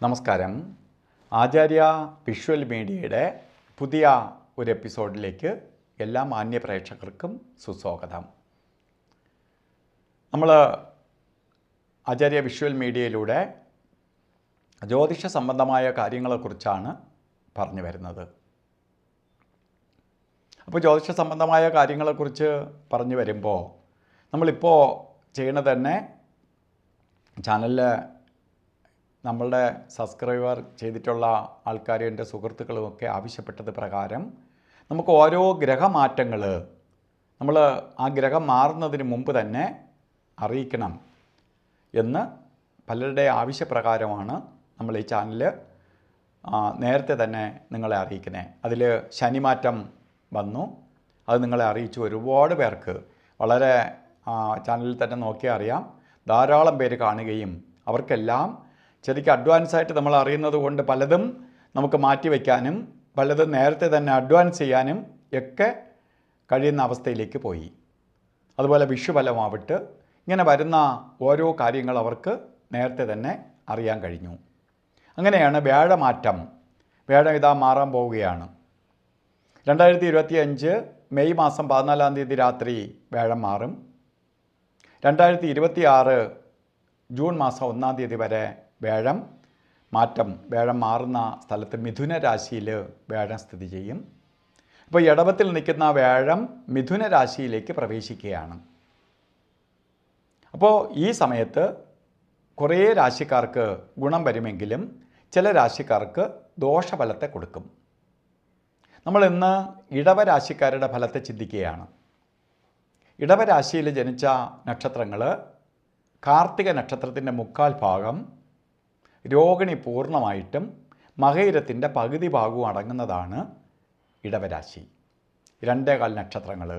നമസ്കാരം. ആചാര്യ വിഷ്വൽ മീഡിയയുടെ പുതിയ ഒരു എപ്പിസോഡിലേക്ക് എല്ലാ മാന്യ പ്രേക്ഷകർക്കും സുസ്വാഗതം. നമ്മൾ ആചാര്യ വിഷ്വൽ മീഡിയയിലൂടെ ജ്യോതിഷ സംബന്ധമായ കാര്യങ്ങളെക്കുറിച്ചാണ് പറഞ്ഞു വരുന്നത്. അപ്പോൾ ജ്യോതിഷ സംബന്ധമായ കാര്യങ്ങളെക്കുറിച്ച് പറഞ്ഞു വരുമ്പോൾ നമ്മളിപ്പോൾ ചെയ്യണത് തന്നെ ചാനലിൽ നമ്മളുടെ സബ്സ്ക്രൈബർ ചെയ്തിട്ടുള്ള ആൾക്കാരും എൻ്റെ സുഹൃത്തുക്കളുമൊക്കെ ആവശ്യപ്പെട്ടത് പ്രകാരം നമുക്ക് ഓരോ ഗ്രഹമാറ്റങ്ങൾ നമ്മൾ ആ ഗ്രഹം മാറുന്നതിന് മുമ്പ് തന്നെ അറിയിക്കണം എന്ന് പലരുടെ ആവശ്യപ്രകാരമാണ് നമ്മൾ ഈ ചാനൽ നേരത്തെ തന്നെ നിങ്ങളെ അറിയിക്കുന്നത്. അതിൽ ശനിമാറ്റം വന്നു, അത് നിങ്ങളെ അറിയിച്ചു. ഒരുപാട് പേർക്ക് വളരെ ചാനലിൽ തന്നെ നോക്കിയാൽ അറിയാം, ധാരാളം പേര് കാണുകയും അവർക്കെല്ലാം ശരിക്കും അഡ്വാൻസായിട്ട് നമ്മൾ അറിയുന്നത് കൊണ്ട് പലതും നമുക്ക് മാറ്റി വയ്ക്കാനും പലതും നേരത്തെ തന്നെ അഡ്വാൻസ് ചെയ്യാനും ഒക്കെ കഴിയുന്ന അവസ്ഥയിലേക്ക് പോയി. അതുപോലെ വിഷുഫലമാവട്ടെ, ഇങ്ങനെ വരുന്ന ഓരോ കാര്യങ്ങൾ അവർക്ക് നേരത്തെ തന്നെ അറിയാൻ കഴിഞ്ഞു. അങ്ങനെയാണ് വ്യാഴമാറ്റം. വ്യാഴം ഇതാ മാറാൻ പോവുകയാണ്. 2025 മെയ് മാസം 14-ാം തീയതി രാത്രി വ്യാഴം മാറും. 2026 ജൂൺ മാസം 1-ാം തീയതി വരെ വ്യാഴം മാറുന്ന സ്ഥലത്ത് മിഥുന രാശിയിൽ വ്യാഴം സ്ഥിതി ചെയ്യും. അപ്പോൾ ഇടവത്തിൽ നിൽക്കുന്ന വ്യാഴം മിഥുന രാശിയിലേക്ക് പ്രവേശിക്കുകയാണ്. അപ്പോൾ ഈ സമയത്ത് കുറേ രാശിക്കാർക്ക് ഗുണം വരുമെങ്കിലും ചില രാശിക്കാർക്ക് ദോഷഫലത്തെ കൊടുക്കും. നമ്മൾ ഇന്ന് ഇടവരാശിക്കാരുടെ ഫലത്തെ ചിന്തിക്കുകയാണ്. ഇടവരാശിയിൽ ജനിച്ച നക്ഷത്രങ്ങൾ കാർത്തിക നക്ഷത്രത്തിൻ്റെ 1/4 ഭാഗം, രോഹിണി പൂർണ്ണമായിട്ടും മകയിരത്തിൻ്റെ പകുതി ഭാഗവും അടങ്ങുന്നതാണ് ഇടവരാശി. 2.25 നക്ഷത്രങ്ങൾ.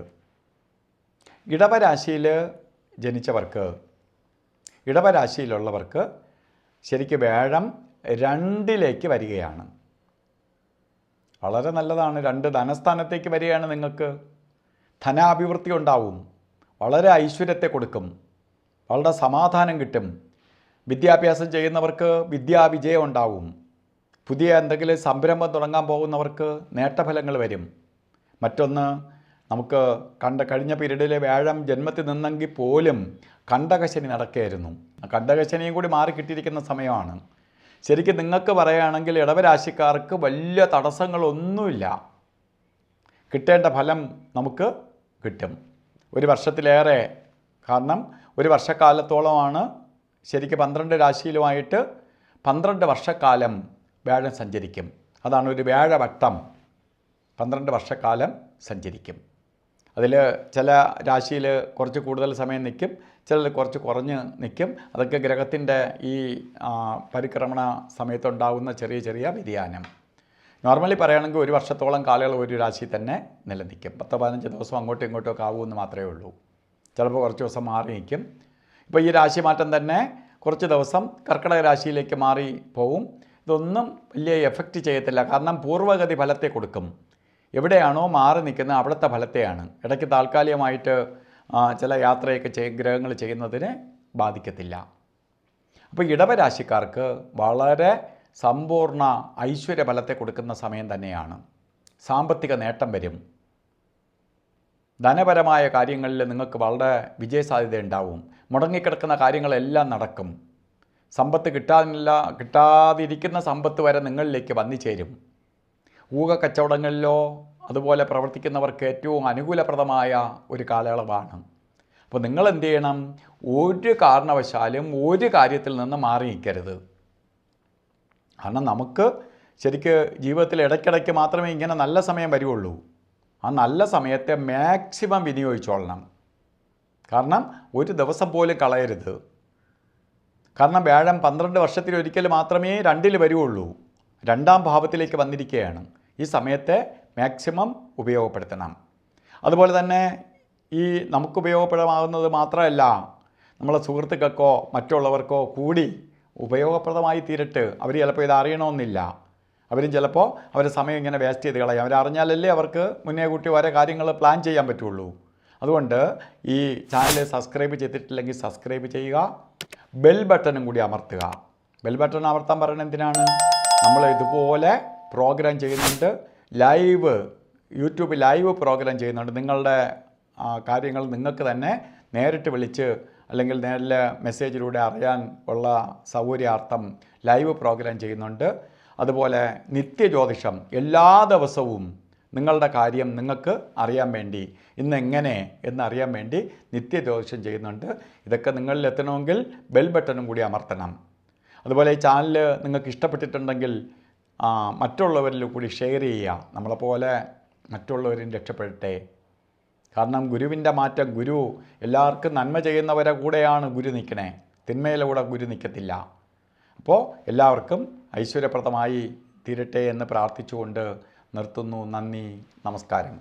ഇടവരാശിയിൽ ജനിച്ചവർക്ക്, ഇടവരാശിയിലുള്ളവർക്ക് ശരിക്കും വ്യാഴം 2-ലേക്ക് വരികയാണ്. വളരെ നല്ലതാണ്. 2 ധനസ്ഥാനത്തേക്ക് വരികയാണ്. നിങ്ങൾക്ക് ധനാഭിവൃദ്ധി ഉണ്ടാവും, വളരെ ഐശ്വര്യത്തെ കൊടുക്കും, വളരെ സമാധാനം കിട്ടും. വിദ്യാഭ്യാസം ചെയ്യുന്നവർക്ക് വിദ്യാവിജയം ഉണ്ടാവും. പുതിയ എന്തെങ്കിലും സംരംഭം തുടങ്ങാൻ പോകുന്നവർക്ക് നേട്ടഫലങ്ങൾ വരും. മറ്റൊന്ന്, നമുക്ക് കഴിഞ്ഞ പീരീഡിൽ വ്യാഴം ജന്മത്തിൽ നിന്നെങ്കിൽ പോലും കണ്ടകശനി നടക്കുകയായിരുന്നു. കണ്ടകശനിയും കൂടി മാറി കിട്ടിയിരിക്കുന്ന സമയമാണ്. ശരിക്കും നിങ്ങൾക്ക് പറയുകയാണെങ്കിൽ ഇടവരാശിക്കാർക്ക് വലിയ തടസ്സങ്ങളൊന്നുമില്ല. കിട്ടേണ്ട ഫലം നമുക്ക് കിട്ടും. ഒരു വർഷത്തിലേറെ, കാരണം ഒരു വർഷക്കാലത്തോളമാണ് ശരിക്കും 12 രാശിയിലുമായിട്ട് 12 വർഷക്കാലം വ്യാഴം സഞ്ചരിക്കും. അതാണ് ഒരു വ്യാഴവട്ടം. 12 വർഷക്കാലം സഞ്ചരിക്കും. അതിൽ ചില രാശിയിൽ കുറച്ച് കൂടുതൽ സമയം നിൽക്കും, ചിലർ കുറച്ച് കുറഞ്ഞ് നിൽക്കും. അതൊക്കെ ഗ്രഹത്തിൻ്റെ ഈ പരിക്രമണ സമയത്തുണ്ടാകുന്ന ചെറിയ ചെറിയ വ്യതിയാനം. നോർമലി പറയുകയാണെങ്കിൽ ഒരു വർഷത്തോളം കാലയളവ് ഒരു രാശി തന്നെ നിലനിൽക്കും. 10-15 ദിവസം അങ്ങോട്ടും ഇങ്ങോട്ടും ഒക്കെ ആകുമെന്ന് മാത്രമേ ഉള്ളൂ. ചിലപ്പോൾ കുറച്ച് ദിവസം മാറി നിൽക്കും. ഇപ്പോൾ ഈ രാശി മാറ്റം തന്നെ കുറച്ച് ദിവസം കർക്കിടക രാശിയിലേക്ക് മാറി പോവും. ഇതൊന്നും വലിയ എഫക്റ്റ് ചെയ്യത്തില്ല, കാരണം പൂർവ്വഗതി ഫലത്തെ കൊടുക്കും. എവിടെയാണോ മാറി നിൽക്കുന്നത് അവിടുത്തെ ഫലത്തെയാണ്. ഇടയ്ക്ക് താൽക്കാലികമായിട്ട് ചില യാത്രയൊക്കെ ഗ്രഹങ്ങൾ ചെയ്യുന്നതിനെ ബാധിക്കത്തില്ല. അപ്പോൾ ഇടവരാശിക്കാർക്ക് വളരെ സമ്പൂർണ്ണ ഐശ്വര്യ ഫലത്തെ കൊടുക്കുന്ന സമയം തന്നെയാണ്. സാമ്പത്തിക നേട്ടം വരും. ധനപരമായ കാര്യങ്ങളിൽ നിങ്ങൾക്ക് വളരെ വിജയസാധ്യത ഉണ്ടാവും. മുടങ്ങിക്കിടക്കുന്ന കാര്യങ്ങളെല്ലാം നടക്കും. സമ്പത്ത് കിട്ടാതിരിക്കുന്ന സമ്പത്ത് വരെ നിങ്ങളിലേക്ക് വന്നു ചേരും. ഊഹക്കച്ചവടങ്ങളിലോ അതുപോലെ പ്രവർത്തിക്കുന്നവർക്ക് ഏറ്റവും അനുകൂലപ്രദമായ ഒരു കാലയളവാണ്. അപ്പോൾ നിങ്ങൾ എന്ത് ചെയ്യണം? ഒരു കാരണവശാലും ഒരു കാര്യത്തിൽ നിന്ന് മാറി നിൽക്കരുത്. കാരണം നമുക്ക് ശരിക്ക് ജീവിതത്തിൽ ഇടയ്ക്കിടയ്ക്ക് മാത്രമേ ഇങ്ങനെ നല്ല സമയം വരുള്ളൂ. ആ നല്ല സമയത്തെ മാക്സിമം വിനിയോഗിച്ചോളണം. കാരണം ഒരു ദിവസം പോലും കളയരുത്. കാരണം വ്യാഴം 12 വർഷത്തിലൊരിക്കൽ മാത്രമേ 2-ൽ വരുള്ളൂ. 2-ാം ഭാവത്തിലേക്ക് വന്നിരിക്കുകയാണ്. ഈ സമയത്തെ മാക്സിമം ഉപയോഗപ്പെടുത്തണം. അതുപോലെ തന്നെ ഈ നമുക്ക് ഉപയോഗപ്രദമാകുന്നത് മാത്രമല്ല, നമ്മളെ സുഹൃത്തുക്കൾക്കോ മറ്റുള്ളവർക്കോ കൂടി ഉപയോഗപ്രദമായി തീരട്ട്. അവർ ചിലപ്പോൾ ഇത് അറിയണമെന്നില്ല. അവരും ചിലപ്പോൾ അവരുടെ സമയം ഇങ്ങനെ വേസ്റ്റ് ചെയ്ത് കളയും. അവരറിഞ്ഞാലല്ലേ അവർക്ക് മുന്നേ കൂട്ടി ഓരോ കാര്യങ്ങൾ പ്ലാൻ ചെയ്യാൻ പറ്റുള്ളൂ. അതുകൊണ്ട് ഈ ചാനൽ സബ്സ്ക്രൈബ് ചെയ്തിട്ടില്ലെങ്കിൽ സബ്സ്ക്രൈബ് ചെയ്യുക, ബെൽ ബട്ടണും കൂടി അമർത്തുക. ബെൽ ബട്ടൺ അമർത്താൻ പറയുന്നത് എന്തിനാണ്? നമ്മൾ ഇതുപോലെ പ്രോഗ്രാം ചെയ്യുന്നുണ്ട്, ലൈവ് യൂട്യൂബ് ലൈവ് പ്രോഗ്രാം ചെയ്യുന്നുണ്ട്. നിങ്ങളുടെ കാര്യങ്ങൾ നിങ്ങൾക്ക് തന്നെ നേരിട്ട് വിളിച്ച് അല്ലെങ്കിൽ നേരിലെ മെസ്സേജിലൂടെ അറിയാൻ ഉള്ള സൗകര്യാർത്ഥം ലൈവ് പ്രോഗ്രാം ചെയ്യുന്നുണ്ട്. അതുപോലെ നിത്യജ്യോതിഷം എല്ലാ ദിവസവും നിങ്ങളുടെ കാര്യം നിങ്ങൾക്ക് അറിയാൻ വേണ്ടി, ഇന്നെങ്ങനെ എന്നറിയാൻ വേണ്ടി നിത്യജ്യോതിഷം ചെയ്യുന്നുണ്ട്. ഇതൊക്കെ നിങ്ങളിൽ എത്തണമെങ്കിൽ ബെൽ ബട്ടണും കൂടി അമർത്തണം. അതുപോലെ ഈ ചാനൽ നിങ്ങൾക്ക് ഇഷ്ടപ്പെട്ടിട്ടുണ്ടെങ്കിൽ മറ്റുള്ളവരിൽ കൂടി ഷെയർ ചെയ്യുക. നമ്മളെപ്പോലെ മറ്റുള്ളവരും രക്ഷപ്പെടട്ടെ. കാരണം ഗുരുവിൻ്റെ മാറ്റം, ഗുരു എല്ലാവർക്കും നന്മ ചെയ്യുന്നവരെ കൂടെയാണ് ഗുരു നിൽക്കണേ, തിന്മയിലൂടെ ഗുരു നിൽക്കത്തില്ല. അപ്പോൾ എല്ലാവർക്കും ഐശ്വര്യപ്രദമായി തീരട്ടെ എന്ന് പ്രാർത്ഥിച്ചുകൊണ്ട് നിർത്തുന്നു. നന്ദി, നമസ്കാരം.